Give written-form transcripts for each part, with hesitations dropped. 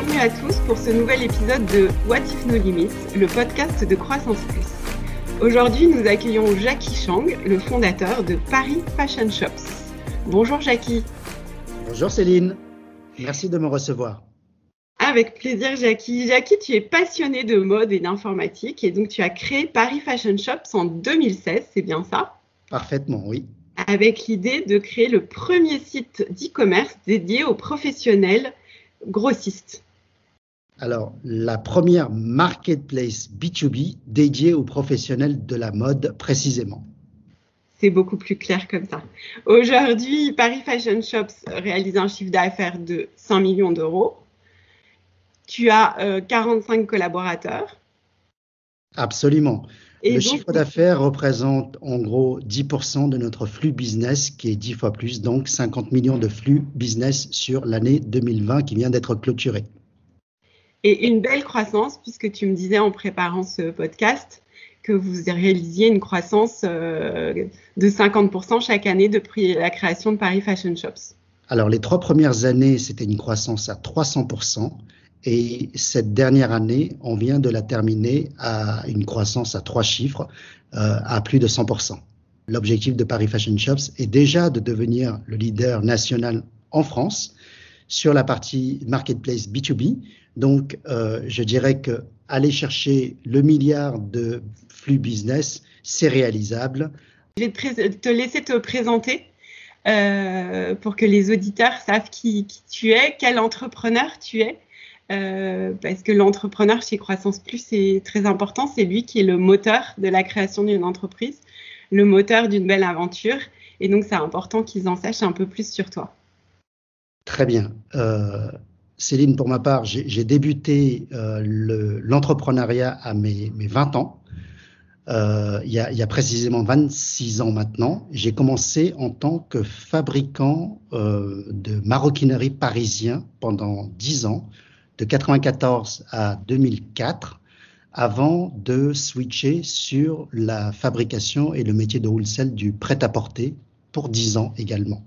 bienvenue à tous pour ce nouvel épisode de What If No Limits, le podcast de Croissance Plus. Aujourd'hui, nous accueillons Jackie Chang, le fondateur de Paris Fashion Shops. Bonjour Jackie. Bonjour Céline, merci de me recevoir. Avec plaisir Jackie. Jackie, tu es passionnée de mode et d'informatique et donc tu as créé Paris Fashion Shops en 2016, c'est bien ça? Parfaitement, oui. Avec l'idée de créer le premier site d'e-commerce dédié aux professionnels grossistes. Alors, la première marketplace B2B dédiée aux professionnels de la mode précisément. C'est beaucoup plus clair comme ça. Aujourd'hui, Paris Fashion Shops réalise un chiffre d'affaires de 5 millions d'euros. Tu as 45 collaborateurs. Absolument. Et le donc, chiffre d'affaires représente en gros 10% de notre flux business qui est 10 fois plus, donc 50 millions de flux business sur l'année 2020 qui vient d'être clôturée. Et une belle croissance puisque tu me disais en préparant ce podcast que vous réalisiez une croissance de 50% chaque année depuis la création de Paris Fashion Shops. Alors, les 3 premières années, c'était une croissance à 300%. Et cette dernière année, on vient de la terminer à une croissance à 3 chiffres, à plus de 100%. L'objectif de Paris Fashion Shops est déjà de devenir le leader national en France sur la partie marketplace B2B. Donc, je dirais que aller chercher le milliard de flux business, c'est réalisable. Je vais te laisser te présenter pour que les auditeurs savent qui tu es, quel entrepreneur tu es. Parce que l'entrepreneur chez Croissance Plus est très important, c'est lui qui est le moteur de la création d'une entreprise, le moteur d'une belle aventure, et donc c'est important qu'ils en sachent un peu plus sur toi. Très bien. Céline, pour ma part, j'ai débuté l'entrepreneuriat à mes 20 ans, il y a précisément 26 ans maintenant. J'ai commencé en tant que fabricant de maroquinerie parisien pendant 10 ans, de 1994 à 2004, avant de switcher sur la fabrication et le métier de wholesale du prêt-à-porter pour 10 ans également.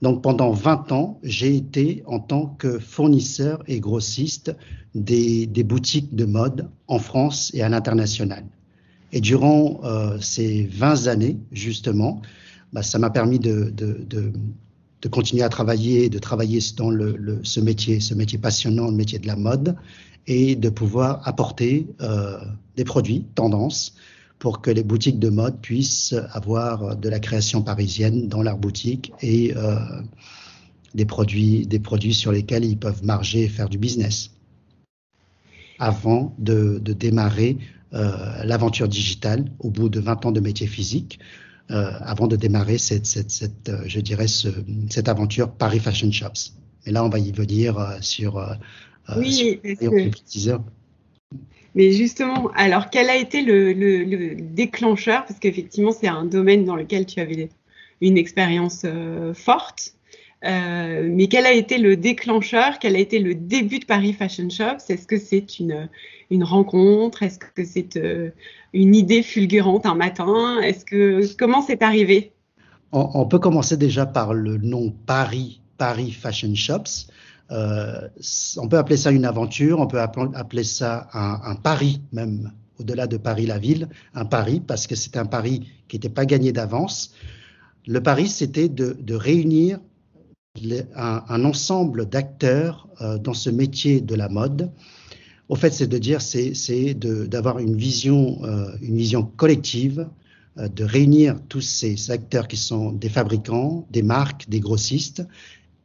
Donc pendant 20 ans, j'ai été en tant que fournisseur et grossiste des boutiques de mode en France et à l'international. Et durant ces 20 années, justement, ça m'a permis de continuer à travailler, de travailler dans ce métier passionnant, le métier de la mode, et de pouvoir apporter des produits, tendances, pour que les boutiques de mode puissent avoir de la création parisienne dans leurs boutiques et des produits sur lesquels ils peuvent marger et faire du business. Avant de démarrer l'aventure digitale, au bout de 20 ans de métier physique, avant de démarrer cette aventure Paris Fashion Shops. Et là, on va y venir sur oui, mais justement, alors quel a été le déclencheur? Parce qu'effectivement, c'est un domaine dans lequel tu avais une expérience forte. Mais quel a été le déclencheur? Quel a été le début de Paris Fashion Shops? Est-ce que c'est une rencontre? Est-ce que c'est une idée fulgurante un matin? Comment c'est arrivé? On peut commencer déjà par le nom Paris Fashion Shops. On peut appeler ça une aventure, on peut appeler ça un pari même, au-delà de Paris la ville, un pari, parce que c'est un pari qui n'était pas gagné d'avance. Le pari, c'était de réunir un ensemble d'acteurs dans ce métier de la mode. Au fait, c'est de dire, c'est d'avoir une vision collective, de réunir tous ces acteurs qui sont des fabricants, des marques, des grossistes,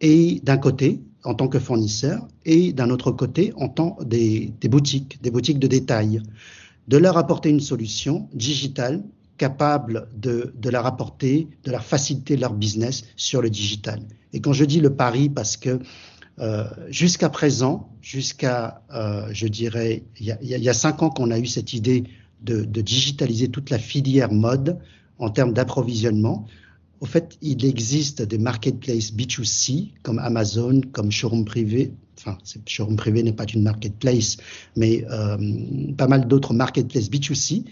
et d'un côté, en tant que fournisseurs, et d'un autre côté, en tant des boutiques de détail, de leur apporter une solution digitale capable de leur apporter, de leur faciliter leur business sur le digital. Et quand je dis le pari, parce que jusqu'à présent, je dirais, il y a 5 ans qu'on a eu cette idée de digitaliser toute la filière mode en termes d'approvisionnement. Au fait, il existe des marketplaces B2C comme Amazon, comme Showroom Privé. Enfin, Showroom Privé n'est pas une marketplace, mais pas mal d'autres marketplaces B2C.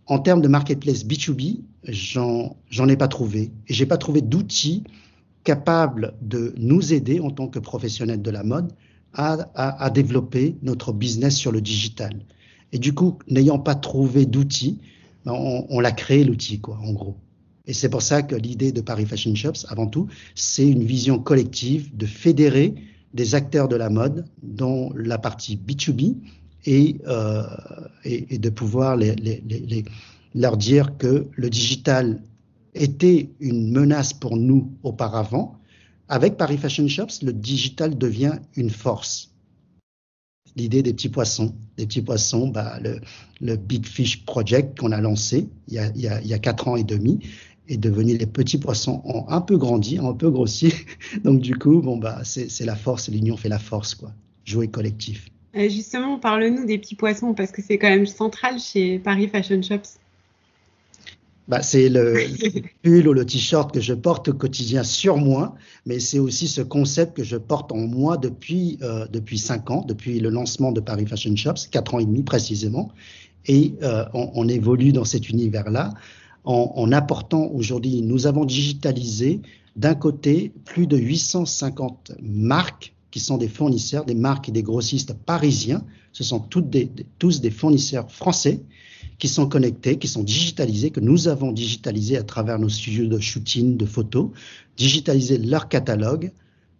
En termes de marketplace B2B, j'en ai pas trouvé. Et j'ai pas trouvé d'outils capables de nous aider en tant que professionnels de la mode à développer notre business sur le digital. Et du coup, n'ayant pas trouvé d'outils, on l'a créé l'outil, quoi, en gros. Et c'est pour ça que l'idée de Paris Fashion Shops, avant tout, c'est une vision collective de fédérer des acteurs de la mode dans la partie B2B et de pouvoir leur dire que le digital était une menace pour nous auparavant. Avec Paris Fashion Shops, le digital devient une force. L'idée des petits poissons, le Big Fish Project qu'on a lancé il y a 4 ans et demi, est devenu les petits poissons ont un peu grandi, un peu grossi. Donc du coup, c'est la force, l'union fait la force, quoi. Jouer collectif. Justement, parle-nous des petits poissons parce que c'est quand même central chez Paris Fashion Shops. C'est le pull ou le t-shirt que je porte au quotidien sur moi, mais c'est aussi ce concept que je porte en moi depuis 5 ans, depuis le lancement de Paris Fashion Shops, 4 ans et demi précisément. Et on évolue dans cet univers-là en apportant aujourd'hui, nous avons digitalisé d'un côté plus de 850 marques qui sont des fournisseurs, des marques et des grossistes parisiens. Ce sont tous des fournisseurs français qui sont connectés, qui sont digitalisés, que nous avons digitalisés à travers nos studios de shooting, de photos, digitaliser leur catalogue,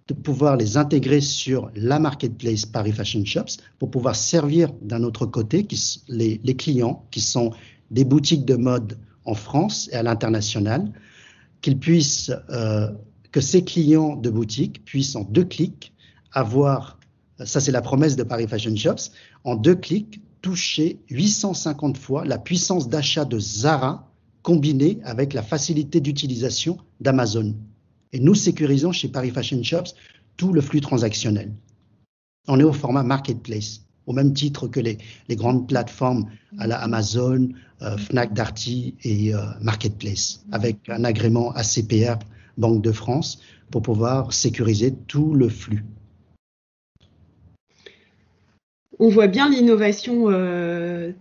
de pouvoir les intégrer sur la marketplace Paris Fashion Shops pour pouvoir servir d'un autre côté les clients qui sont des boutiques de mode en France et à l'international, qu'ils puissent, que ces clients de boutique puissent en 2 clics avoir, ça c'est la promesse de Paris Fashion Shops, en 2 clics toucher 850 fois la puissance d'achat de Zara combinée avec la facilité d'utilisation d'Amazon. Et nous sécurisons chez Paris Fashion Shops tout le flux transactionnel. On est au format marketplace, au même titre que les grandes plateformes à la Amazon, Fnac, Darty et Marketplace, avec un agrément ACPR, Banque de France, pour pouvoir sécuriser tout le flux. On voit bien l'innovation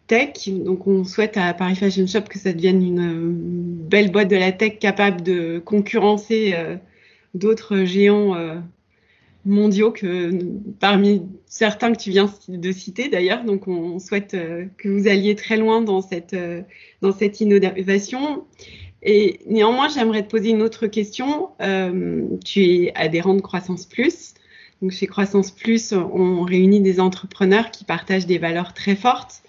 tech, donc on souhaite à Paris Fashion Shop que ça devienne une belle boîte de la tech capable de concurrencer d'autres géants mondiaux que parmi certains que tu viens de citer d'ailleurs. Donc on souhaite que vous alliez très loin dans cette innovation. Et néanmoins, j'aimerais te poser une autre question. Tu es adhérent de Croissance Plus. Donc chez Croissance Plus, on réunit des entrepreneurs qui partagent des valeurs très fortes,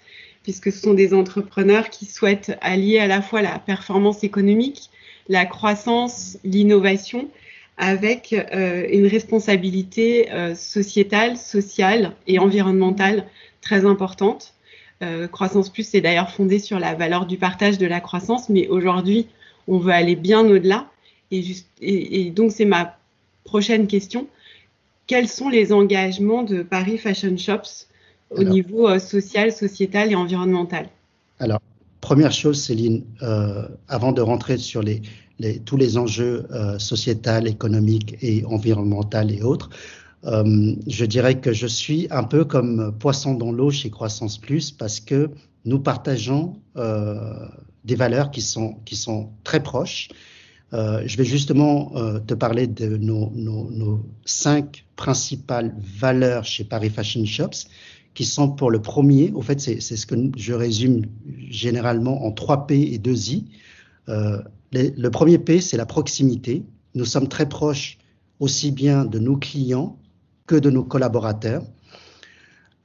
puisque ce sont des entrepreneurs qui souhaitent allier à la fois la performance économique, la croissance, l'innovation, avec une responsabilité sociétale, sociale et environnementale très importante. Croissance Plus est d'ailleurs fondée sur la valeur du partage de la croissance, mais aujourd'hui, on veut aller bien au-delà. Et donc, c'est ma prochaine question. Quels sont les engagements de Paris Fashion Shops au niveau social, sociétal et environnemental? Alors, première chose, Céline, avant de rentrer sur tous les enjeux sociétals, économiques et environnementaux et autres, je dirais que je suis un peu comme poisson dans l'eau chez Croissance Plus parce que nous partageons des valeurs qui sont très proches. Je vais justement te parler de nos 5 principales valeurs chez Paris Fashion Shops, qui sont pour le premier, au fait, c'est ce que je résume généralement en 3 P et 2 I. Le premier P, c'est la proximité. Nous sommes très proches aussi bien de nos clients que de nos collaborateurs.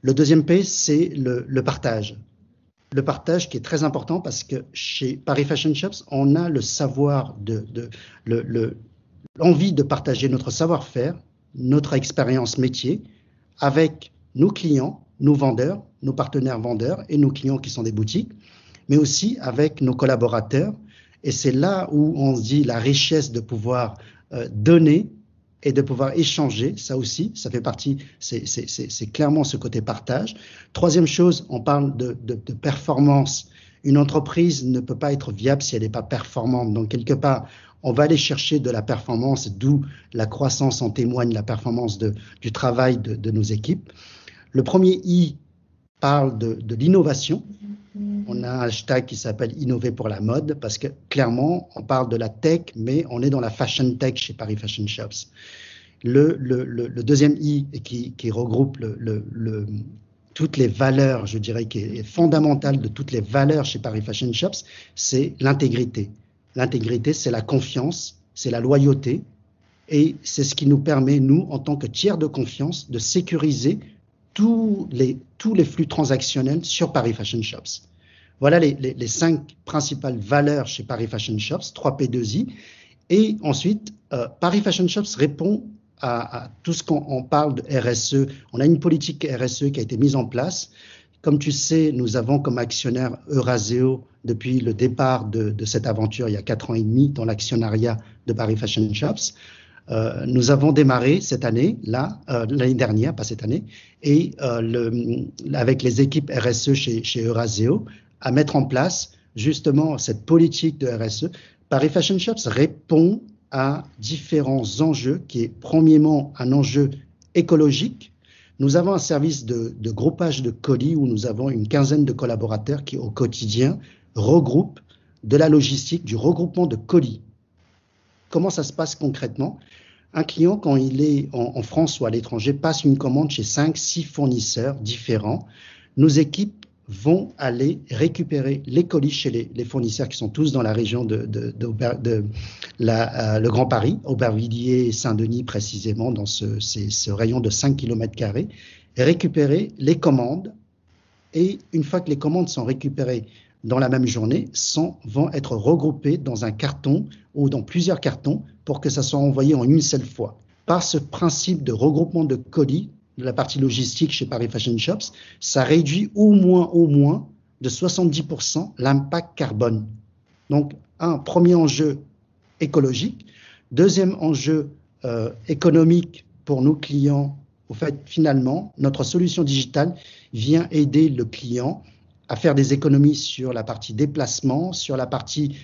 Le deuxième P, c'est le partage. Le partage qui est très important parce que chez Paris Fashion Shops, on a le savoir l'envie de partager notre savoir-faire, notre expérience métier avec nos clients, nos vendeurs, nos partenaires vendeurs et nos clients qui sont des boutiques, mais aussi avec nos collaborateurs. Et c'est là où on se dit la richesse de pouvoir donner et de pouvoir échanger, ça aussi, ça fait partie, c'est clairement ce côté partage. Troisième chose, on parle de performance. Une entreprise ne peut pas être viable si elle n'est pas performante. Donc, quelque part, on va aller chercher de la performance, d'où la croissance en témoigne, la performance du travail de nos équipes. Le premier I parle de l'innovation. On a un hashtag qui s'appelle Innover pour la mode parce que clairement, on parle de la tech, mais on est dans la fashion tech chez Paris Fashion Shops. Le deuxième I qui regroupe toutes les valeurs, je dirais, qui est fondamentale de toutes les valeurs chez Paris Fashion Shops, c'est l'intégrité. L'intégrité, c'est la confiance, c'est la loyauté, et c'est ce qui nous permet, nous, en tant que tiers de confiance, de sécuriser tous les flux transactionnels sur Paris Fashion Shops. Voilà les 5 principales valeurs chez Paris Fashion Shops, 3P2I. Et ensuite, Paris Fashion Shops répond à tout ce qu'on parle de RSE. On a une politique RSE qui a été mise en place. Comme tu sais, nous avons comme actionnaire Eurazeo depuis le départ de cette aventure il y a 4 ans et demi dans l'actionnariat de Paris Fashion Shops. Nous avons démarré cette année, l'année dernière, pas cette année, et avec les équipes RSE chez Eurazeo, à mettre en place justement cette politique de RSE. Paris Fashion Shops répond à différents enjeux, qui est premièrement un enjeu écologique. Nous avons un service de groupage de colis où nous avons une quinzaine de collaborateurs qui, au quotidien, regroupent de la logistique, du regroupement de colis. Comment ça se passe concrètement? Un client, quand il est en France ou à l'étranger, passe une commande chez 5-6 fournisseurs différents. Nos équipes vont aller récupérer les colis chez les fournisseurs qui sont tous dans la région le Grand Paris, Aubervilliers et Saint-Denis précisément, dans ce rayon de 5 km², et récupérer les commandes. Et une fois que les commandes sont récupérées dans la même journée, vont être regroupées dans un carton ou dans plusieurs cartons pour que ça soit envoyé en une seule fois. Par ce principe de regroupement de colis, de la partie logistique chez Paris Fashion Shops, ça réduit au moins de 70% l'impact carbone. Donc, premier enjeu écologique. Deuxième enjeu économique pour nos clients. Au fait, finalement, notre solution digitale vient aider le client à faire des économies sur la partie déplacement, sur la partie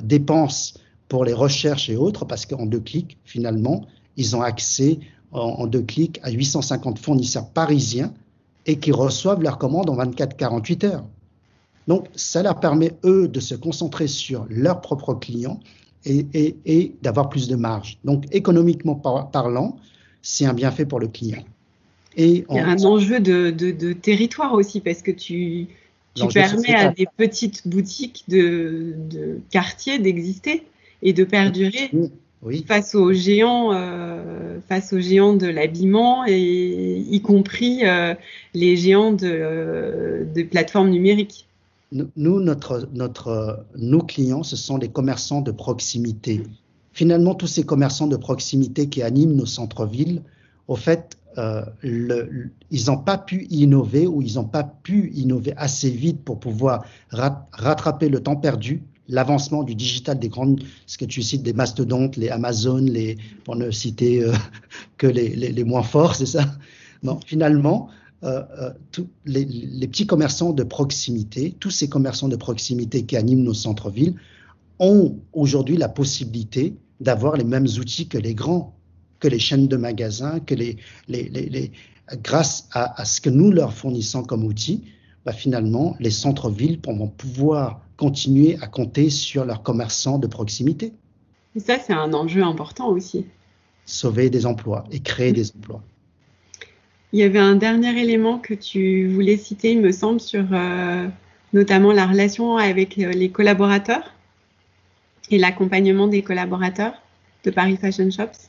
dépenses pour les recherches et autres, parce qu'en 2 clics, finalement, ils ont accès en 2 clics à 850 fournisseurs parisiens et qui reçoivent leurs commandes en 24-48 heures. Donc, ça leur permet, eux, de se concentrer sur leurs propres clients et d'avoir plus de marge. Donc, économiquement parlant, c'est un bienfait pour le client. Il y a un enjeu de territoire aussi, parce que tu permets à des petites boutiques de quartier d'exister et de perdurer. Oui. Face aux géants de l'habillement, et y compris les géants de plateformes numériques. Nos clients, ce sont les commerçants de proximité. Finalement, tous ces commerçants de proximité qui animent nos centres-villes, au fait, ils n'ont pas pu innover ou ils n'ont pas pu innover assez vite pour pouvoir rattraper le temps perdu, l'avancement du digital des grandes, ce que tu cites, des mastodontes, les Amazon, pour ne citer que les moins forts, c'est ça? Non, finalement, tous les petits commerçants de proximité, tous ces commerçants de proximité qui animent nos centres-villes, ont aujourd'hui la possibilité d'avoir les mêmes outils que les grands, que les chaînes de magasins, que grâce à ce que nous leur fournissons comme outils, finalement, les centres-villes vont pouvoir continuer à compter sur leurs commerçants de proximité. Et ça, c'est un enjeu important aussi. Sauver des emplois et créer des emplois. Il y avait un dernier élément que tu voulais citer, il me semble, sur notamment la relation avec les collaborateurs et l'accompagnement des collaborateurs de Paris Fashion Shops.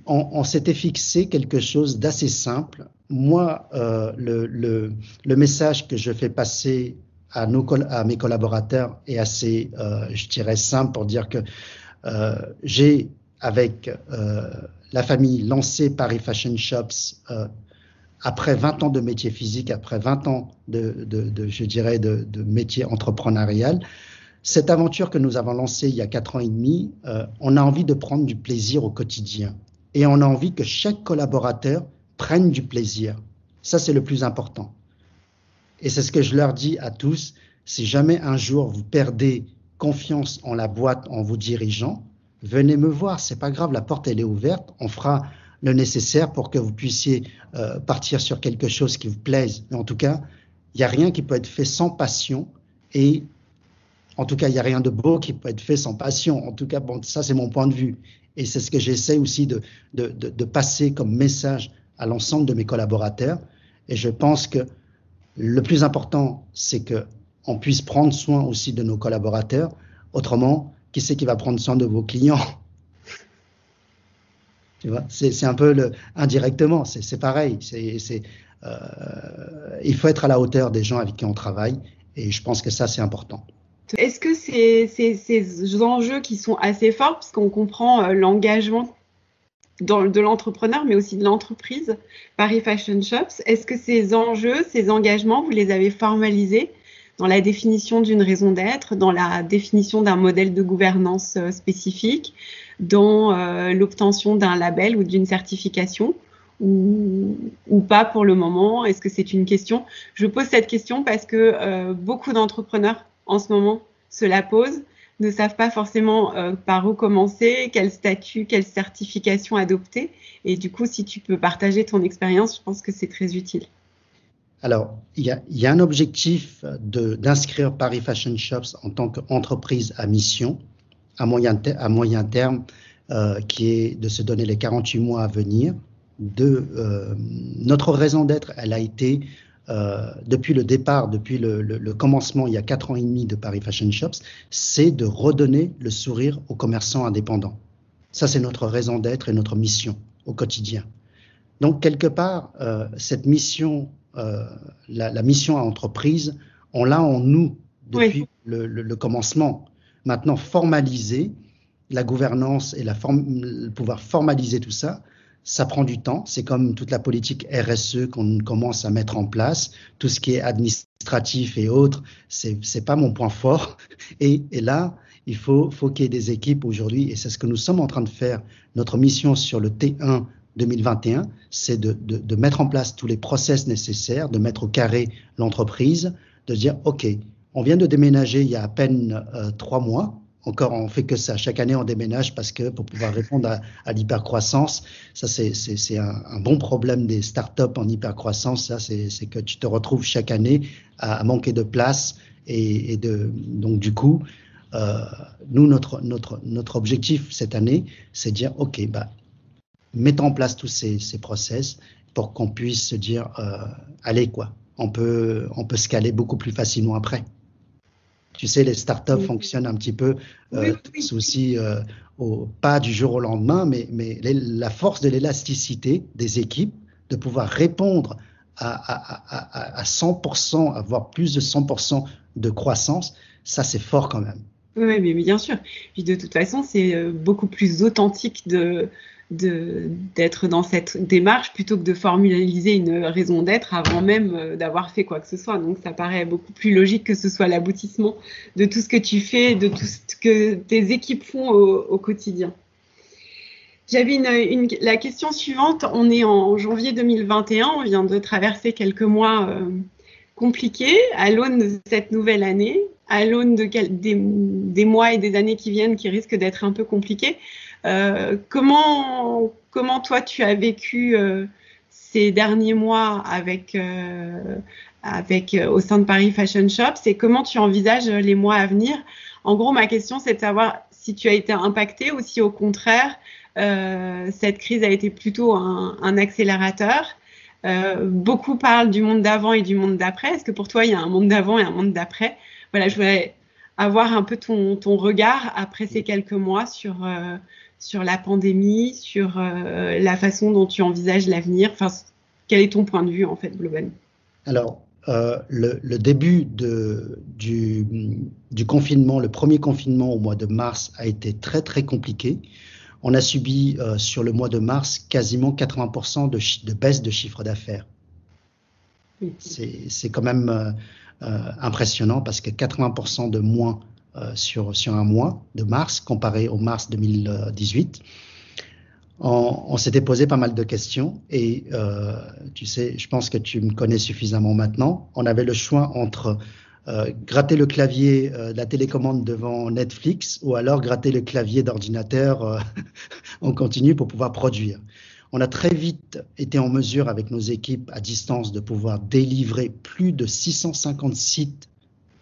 On s'était fixé quelque chose d'assez simple. Moi, le message que je fais passer à mes collaborateurs est assez, je dirais, simple pour dire que j'ai, avec la famille, lancé Paris Fashion Shops après 20 ans de métier physique, après 20 ans je dirais, de métier entrepreneurial. Cette aventure que nous avons lancée il y a 4 ans et demi, on a envie de prendre du plaisir au quotidien et on a envie que chaque collaborateur prenne du plaisir. Ça, c'est le plus important. Et c'est ce que je leur dis à tous. Si jamais un jour vous perdez confiance en la boîte, en vos dirigeants, venez me voir. C'est pas grave, la porte elle est ouverte. On fera le nécessaire pour que vous puissiez partir sur quelque chose qui vous plaise. Mais en tout cas, il n'y a rien qui peut être fait sans passion et en tout cas, il n'y a rien de beau qui peut être fait sans passion. En tout cas, bon, ça, c'est mon point de vue. Et c'est ce que j'essaie aussi de passer comme message à l'ensemble de mes collaborateurs. Et je pense que le plus important, c'est qu'on puisse prendre soin aussi de nos collaborateurs. Autrement, qui c'est qui va prendre soin de vos clients? Tu vois, c'est un peu indirectement, c'est pareil. Il faut être à la hauteur des gens avec qui on travaille. Et je pense que ça, c'est important. Est-ce que ces enjeux qui sont assez forts, parce qu'on comprend l'engagement de l'entrepreneur, mais aussi de l'entreprise, Paris Fashion Shops, est-ce que ces enjeux, ces engagements, vous les avez formalisés dans la définition d'une raison d'être, dans la définition d'un modèle de gouvernance spécifique, dans l'obtention d'un label ou d'une certification, ou pas pour le moment? Est-ce que c'est une question? Je pose cette question parce que beaucoup d'entrepreneurs en ce moment se la posent, ne savent pas forcément par où commencer, quel statut, quelle certification adopter. Et du coup, si tu peux partager ton expérience, je pense que c'est très utile. Alors, il y a un objectif d'inscrire Paris Fashion Shops en tant qu'entreprise à mission à moyen terme, qui est de se donner les 48 mois à venir. Notre raison d'être, elle a été, depuis le départ, depuis le commencement, il y a 4 ans et demi de Paris Fashion Shops, c'est de redonner le sourire aux commerçants indépendants. Ça, c'est notre raison d'être et notre mission au quotidien. Donc, quelque part, cette mission, la mission à entreprise, on l'a en nous depuis le commencement. Maintenant, formaliser la gouvernance et pouvoir formaliser tout ça, ça prend du temps. C'est comme toute la politique RSE qu'on commence à mettre en place. Tout ce qui est administratif et autres, c'est pas mon point fort. Et là, il faut qu'il y ait des équipes aujourd'hui, et c'est ce que nous sommes en train de faire. Notre mission sur le T1 2021, c'est de mettre en place tous les process nécessaires, de mettre au carré l'entreprise, de dire, OK, on vient de déménager il y a à peine 3 mois. Encore, on fait que ça. Chaque année, on déménage parce que pour pouvoir répondre à l'hypercroissance, ça c'est un bon problème des startups en hypercroissance. Ça, c'est que tu te retrouves chaque année à manquer de place donc du coup, nous notre objectif cette année, c'est de dire OK, mettons en place tous ces process pour qu'on puisse se dire allez quoi, on peut scaler beaucoup plus facilement après. Tu sais, les startups fonctionnent un petit peu aussi pas du jour au lendemain, mais la force de l'élasticité des équipes, de pouvoir répondre à 100%, avoir plus de 100% de croissance, ça c'est fort quand même. Oui, mais bien sûr. Puis de toute façon, c'est beaucoup plus authentique d'être dans cette démarche plutôt que de formaliser une raison d'être avant même d'avoir fait quoi que ce soit. Donc ça paraît beaucoup plus logique que ce soit l'aboutissement de tout ce que tu fais, de tout ce que tes équipes font au quotidien. J'avais la question suivante. On est en janvier 2021, on vient de traverser quelques mois compliqués à l'aune de cette nouvelle année, à l'aune des mois et des années qui viennent qui risquent d'être un peu compliqués. Comment toi tu as vécu ces derniers mois au sein de Paris Fashion Shops et comment tu envisages les mois à venir? En gros, ma question c'est de savoir si tu as été impacté ou si au contraire cette crise a été plutôt un accélérateur. Beaucoup parlent du monde d'avant et du monde d'après. Est-ce que pour toi il y a un monde d'avant et un monde d'après? Voilà, je voudrais avoir un peu ton regard après ces quelques mois sur la pandémie, sur la façon dont tu envisages l'avenir. Enfin, quel est ton point de vue, en fait, globalement? Alors, le début du confinement, le premier confinement au mois de mars a été très, très compliqué. On a subi sur le mois de mars quasiment 80% de baisse de chiffre d'affaires. Oui. C'est quand même impressionnant parce que 80% de moins sur un mois de mars comparé au mars 2018. On s'était posé pas mal de questions et tu sais, je pense que tu me connais suffisamment maintenant. On avait le choix entre gratter le clavier de la télécommande devant Netflix ou alors gratter le clavier d'ordinateur en continu pour pouvoir produire. On a très vite été en mesure avec nos équipes à distance de pouvoir délivrer plus de 650 sites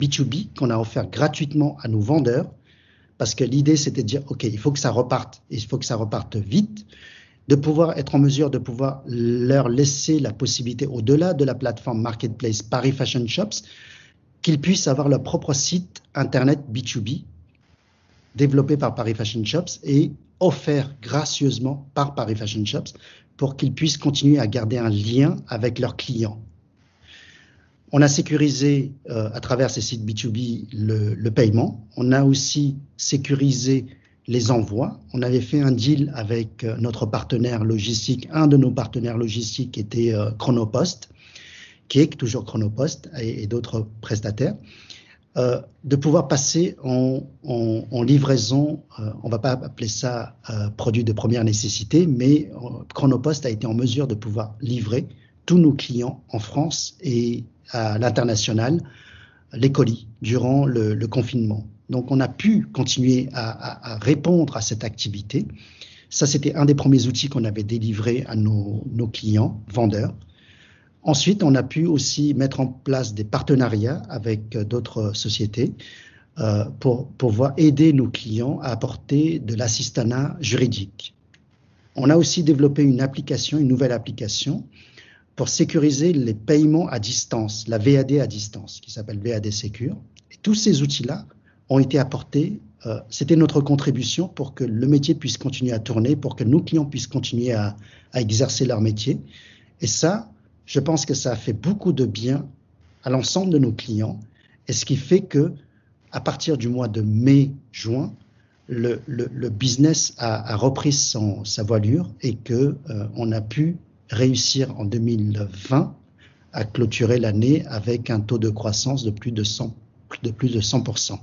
B2B qu'on a offert gratuitement à nos vendeurs parce que l'idée, c'était de dire, OK, il faut que ça reparte vite, de pouvoir être en mesure de pouvoir leur laisser la possibilité, au-delà de la plateforme Marketplace Paris Fashion Shops, qu'ils puissent avoir leur propre site Internet B2B développé par Paris Fashion Shops et offert gracieusement par Paris Fashion Shops pour qu'ils puissent continuer à garder un lien avec leurs clients. On a sécurisé à travers ces sites B2B le paiement. On a aussi sécurisé les envois. On avait fait un deal avec notre partenaire logistique, un de nos partenaires logistiques qui était Chronopost, qui est toujours Chronopost et d'autres prestataires, de pouvoir passer en livraison, on ne va pas appeler ça produit de première nécessité, mais Chronopost a été en mesure de pouvoir livrer tous nos clients en France et à l'international les colis durant le confinement. Donc on a pu continuer à répondre à cette activité. Ça, c'était un des premiers outils qu'on avait délivré à nos clients vendeurs. Ensuite, on a pu aussi mettre en place des partenariats avec d'autres sociétés pour pouvoir aider nos clients à apporter de l'assistanat juridique. On a aussi développé une nouvelle application pour sécuriser les paiements à distance, la VAD à distance, qui s'appelle VAD Secure. Et tous ces outils-là ont été apportés, c'était notre contribution pour que le métier puisse continuer à tourner, pour que nos clients puissent continuer à exercer leur métier. Et ça, je pense que ça a fait beaucoup de bien à l'ensemble de nos clients, et ce qui fait que, à partir du mois de mai-juin, le business a repris sa voilure et que on a pu réussir en 2020 à clôturer l'année avec un taux de croissance de plus de 100%.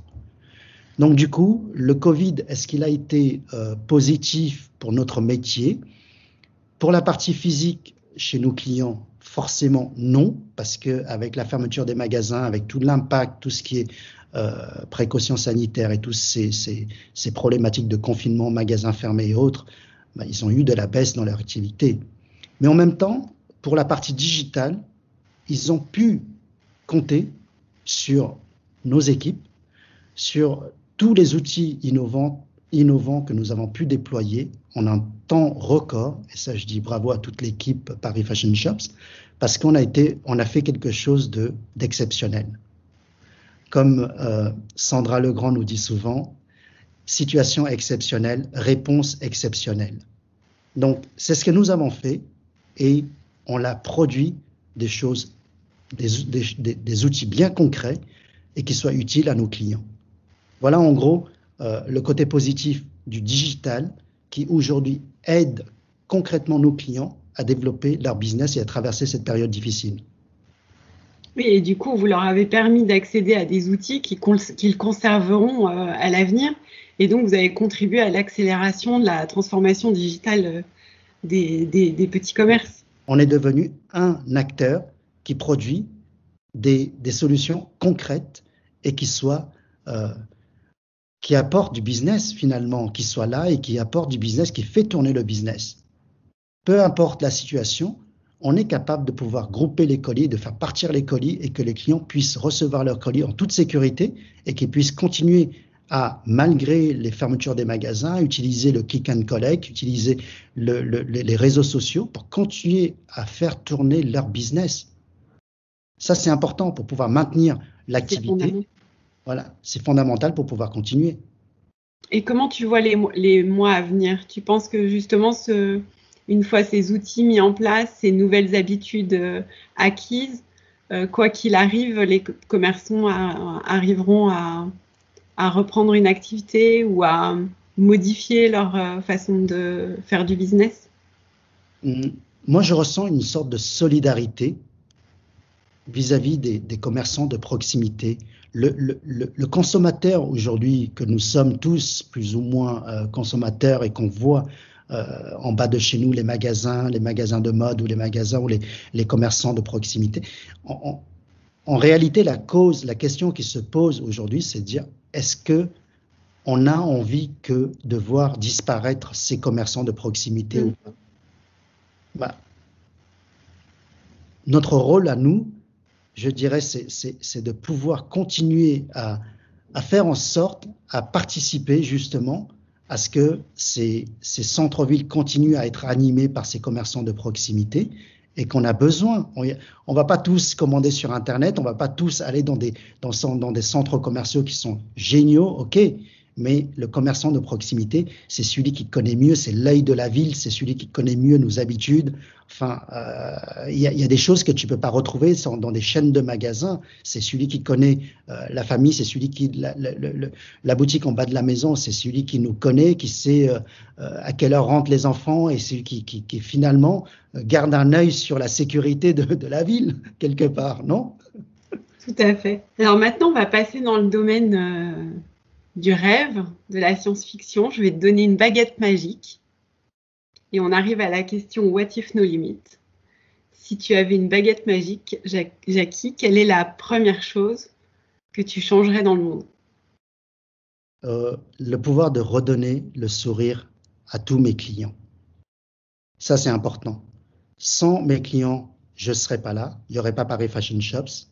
Donc du coup, le Covid, est-ce qu'il a été positif pour notre métier? Pour la partie physique, chez nos clients, forcément non, parce qu'avec la fermeture des magasins, avec tout l'impact, tout ce qui est précautions sanitaires et toutes ces problématiques de confinement, magasins fermés et autres, ils ont eu de la baisse dans leur activité. Mais en même temps, pour la partie digitale, ils ont pu compter sur nos équipes, sur tous les outils innovants que nous avons pu déployer en un temps record. Et ça, je dis bravo à toute l'équipe Paris Fashion Shops, parce qu'on a fait quelque chose d'exceptionnel. Comme Sandra Legrand nous dit souvent, situation exceptionnelle, réponse exceptionnelle. Donc, c'est ce que nous avons fait et on a produit des choses, des outils bien concrets et qui soient utiles à nos clients. Voilà en gros le côté positif du digital qui aujourd'hui aide concrètement nos clients à développer leur business et à traverser cette période difficile. Oui, et du coup, vous leur avez permis d'accéder à des outils qu'ils conserveront à l'avenir. Et donc, vous avez contribué à l'accélération de la transformation digitale des petits commerces. On est devenu un acteur qui produit des solutions concrètes et qui apportent du business finalement, qui soient là et qui apportent du business, qui fait tourner le business. Peu importe la situation, on est capable de pouvoir grouper les colis, de faire partir les colis et que les clients puissent recevoir leurs colis en toute sécurité et qu'ils puissent continuer à, malgré les fermetures des magasins, utiliser le click and collect, utiliser les réseaux sociaux pour continuer à faire tourner leur business. Ça, c'est important pour pouvoir maintenir l'activité. Voilà, c'est fondamental pour pouvoir continuer. Et comment tu vois les mois à venir? Tu penses que justement, une fois ces outils mis en place, ces nouvelles habitudes acquises, quoi qu'il arrive, les commerçants arriveront à reprendre une activité ou à modifier leur façon de faire du business? Moi, je ressens une sorte de solidarité vis-à-vis des commerçants de proximité. Le consommateur aujourd'hui, que nous sommes tous plus ou moins consommateurs et qu'on voit en bas de chez nous les magasins de mode ou les magasins ou les commerçants de proximité, en réalité, la question qui se pose aujourd'hui, c'est de dire, est-ce que on a envie de voir disparaître ces commerçants de proximité ou pas? Notre rôle à nous, je dirais, c'est de pouvoir continuer à faire en sorte à participer justement à ce que ces centres-villes continuent à être animés par ces commerçants de proximité et qu'on a besoin. On va pas tous commander sur Internet, on va pas tous aller dans des centres commerciaux qui sont géniaux, ok, mais le commerçant de proximité, c'est celui qui connaît mieux, c'est l'œil de la ville, c'est celui qui connaît mieux nos habitudes. Enfin, il y a des choses que tu peux pas retrouver dans des chaînes de magasins. C'est celui qui connaît la famille, c'est celui qui la boutique en bas de la maison, c'est celui qui nous connaît, qui sait à quelle heure rentrent les enfants et celui qui finalement garde un œil sur la sécurité de la ville quelque part, non? Tout à fait. Alors maintenant, on va passer dans le domaine du rêve, de la science-fiction. Je vais te donner une baguette magique. Et on arrive à la question What if no limit? Si tu avais une baguette magique, Jackie, quelle est la première chose que tu changerais dans le monde? Le pouvoir de redonner le sourire à tous mes clients. Ça, c'est important. Sans mes clients, je ne serais pas là. Il n'y aurait pas Paris Fashion Shops.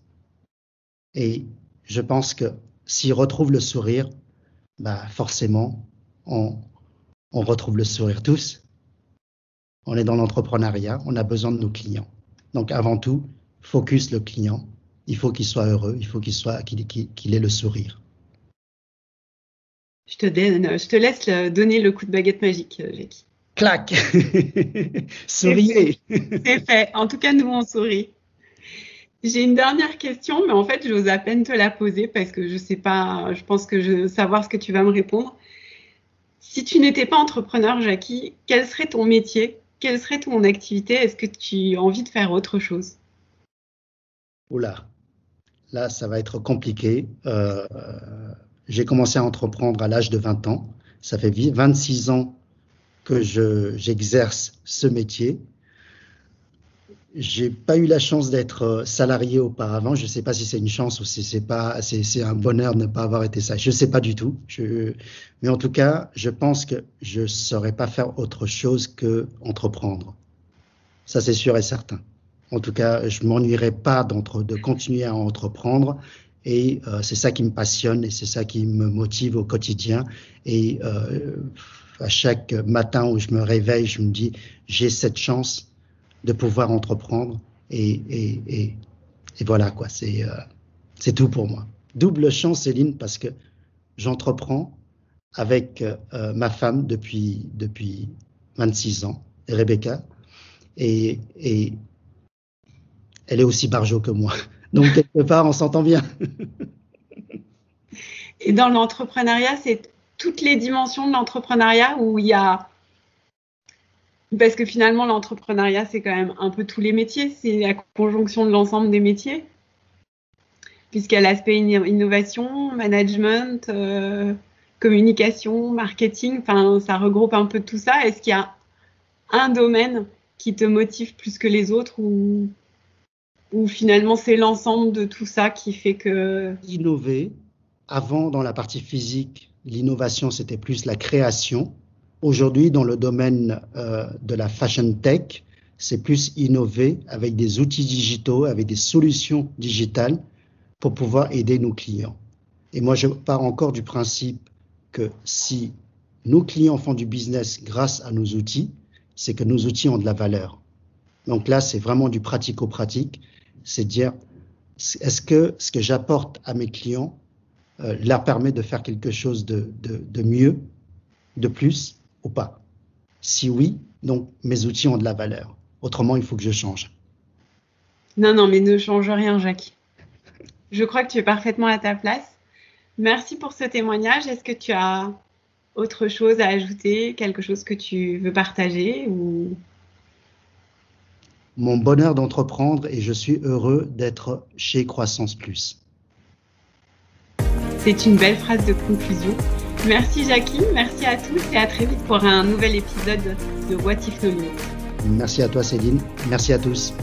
Et je pense que s'ils retrouvent le sourire, bah forcément, on retrouve le sourire tous. On est dans l'entrepreneuriat, on a besoin de nos clients. Donc avant tout, focus le client. Il faut qu'il soit heureux, il faut qu'il ait le sourire. Je te laisse donner le coup de baguette magique, Jackie. Clac. Souriez. C'est fait. En tout cas, nous, on sourit. J'ai une dernière question, mais en fait, j'ose à peine te la poser parce que je sais pas, je pense que je veux savoir ce que tu vas me répondre. Si tu n'étais pas entrepreneur, Jackie, quel serait ton métier? Quelle serait ton activité? Est-ce que tu as envie de faire autre chose? Oula, là, ça va être compliqué. J'ai commencé à entreprendre à l'âge de 20 ans. Ça fait 26 ans que j'exerce ce métier. J'ai pas eu la chance d'être salarié auparavant. Je sais pas si c'est une chance ou si c'est un bonheur de ne pas avoir été ça. Je sais pas du tout. Mais en tout cas, je pense que je saurais pas faire autre chose que entreprendre. Ça, c'est sûr et certain. En tout cas, je m'ennuierais pas de continuer à entreprendre. Et c'est ça qui me passionne et c'est ça qui me motive au quotidien. Et à chaque matin où je me réveille, je me dis, j'ai cette chance de pouvoir entreprendre et voilà quoi, c'est tout pour moi. Double chance, Céline, parce que j'entreprends avec ma femme depuis 26 ans, Rebecca, et elle est aussi barjo que moi. Donc quelque part, on s'entend bien. Et dans l'entrepreneuriat, c'est toutes les dimensions de l'entrepreneuriat où il y a... Parce que finalement, l'entrepreneuriat, c'est quand même un peu tous les métiers. C'est la conjonction de l'ensemble des métiers. Puisqu'il y a l'aspect innovation, management, communication, marketing. Enfin, ça regroupe un peu tout ça. Est-ce qu'il y a un domaine qui te motive plus que les autres ou finalement, c'est l'ensemble de tout ça qui fait que... Innover. Avant, dans la partie physique, l'innovation, c'était plus la création. Aujourd'hui, dans le domaine de la fashion tech, c'est plus innover avec des outils digitaux, avec des solutions digitales pour pouvoir aider nos clients. Et moi, je pars encore du principe que si nos clients font du business grâce à nos outils, c'est que nos outils ont de la valeur. Donc là, c'est vraiment du pratico-pratique. C'est dire, est-ce que ce que j'apporte à mes clients leur permet de faire quelque chose de mieux, de plus ou pas? Si oui, donc mes outils ont de la valeur. Autrement, il faut que je change. Non, mais ne change rien, Jacques. Je crois que tu es parfaitement à ta place. Merci pour ce témoignage. Est-ce que tu as autre chose à ajouter, quelque chose que tu veux partager ou... Mon bonheur d'entreprendre et je suis heureux d'être chez Croissance Plus. C'est une belle phrase de conclusion. Merci Jackie, merci à tous et à très vite pour un nouvel épisode de What If No Limit. Merci à toi Céline, merci à tous.